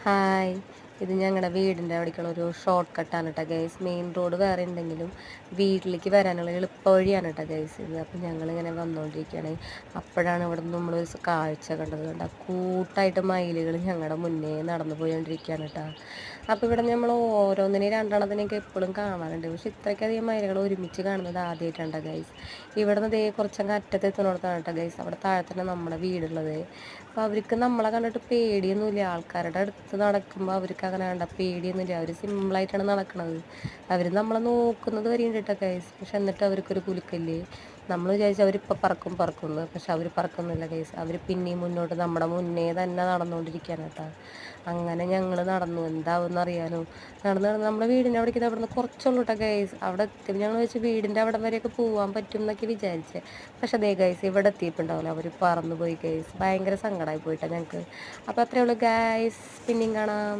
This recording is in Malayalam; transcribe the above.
ഹായ്. ഇത് ഞങ്ങളുടെ വീടിൻ്റെ അവിടേക്കുള്ള ഒരു ഷോർട്ട് കട്ടാണ് കേട്ടോ ഗൈസ്. മെയിൻ റോഡ് വേറെ ഉണ്ടെങ്കിലും വീട്ടിലേക്ക് വരാനുള്ള എളുപ്പ വഴിയാണ് കേട്ടോ ഗൈസ് ഇത്. അപ്പം ഞങ്ങളിങ്ങനെ വന്നുകൊണ്ടിരിക്കുകയാണ്. അപ്പോഴാണ് ഇവിടെ നിന്ന് നമ്മളൊരു കാഴ്ച കണ്ടത്. കണ്ട കൂട്ടായിട്ട് മയിലുകൾ ഞങ്ങളുടെ മുന്നേ നടന്നു പോയിക്കൊണ്ടിരിക്കുകയാണ് കേട്ടോ. അപ്പോൾ ഇവിടെ നമ്മൾ ഓരോന്നിനെയും രണ്ടെണ്ണത്തിനെയൊക്കെ എപ്പോഴും കാണാറുണ്ട്. പക്ഷെ ഇത്രയ്ക്കധികം മയിലുകൾ ഒരുമിച്ച് കാണുന്നത് ആദ്യമായിട്ടാണ് ഗൈസ്. ഇവിടെ നിന്ന് ദേ കുറച്ചങ്ങ് അറ്റത്ത് എത്തുന്നിടത്താണ് കേട്ടോ ഗൈസ്. അവിടെ താഴെ തന്നെ നമ്മുടെ വീടുള്ളത്. അപ്പോൾ അവർക്ക് നമ്മളെ കണ്ടിട്ട് പേടിയൊന്നുമില്ല. ആൾക്കാരുടെ അടുത്ത് നടക്കുമ്പോൾ അവർക്ക് അങ്ങനെ കണ്ട പേടിയൊന്നുമില്ല. അവർ സിമ്പിളായിട്ടാണ് നടക്കുന്നത്. അവർ നമ്മളെ നോക്കുന്നത് വരെയുണ്ട് കേട്ടോ ഗൈസ്. പക്ഷെ എന്നിട്ട് അവർക്കൊരു കുലുക്കല്ലേ. നമ്മൾ വിചാരിച്ചു അവരിപ്പോൾ പറക്കുന്നു. പക്ഷെ അവർ പറക്കുന്നില്ല ഗൈസ്. അവർ പിന്നെയും മുന്നോട്ട് നമ്മുടെ മുന്നേ തന്നെ നടന്നുകൊണ്ടിരിക്കുകയാണ് കേട്ടോ. അങ്ങനെ ഞങ്ങൾ നടന്നു. എന്താവുമെന്ന് അറിയാനോ. നടന്ന് നമ്മുടെ വീടിൻ്റെ അവിടേക്ക് അവിടെ നിന്ന് കുറച്ചുള്ളൂ കേട്ടോ ഗൈസ്. അവിടെ എത്തി ഞങ്ങൾ വെച്ച് വീടിൻ്റെ അവിടെ വരെയൊക്കെ പോകാൻ പറ്റും എന്നൊക്കെ വിചാരിച്ചത്. പക്ഷെ അതേ ഗൈസ് ഇവിടെ എത്തിയിട്ടുണ്ടാവില്ല. അവർ പറന്നു പോയി ഗൈസ്. ഭയങ്കര സങ്കടമായി പോയിട്ടാണ് ഞങ്ങൾക്ക്. അപ്പോൾ അത്രയേ ഉള്ളൂ ഗൈസ്. പിന്നെയും കാണാം.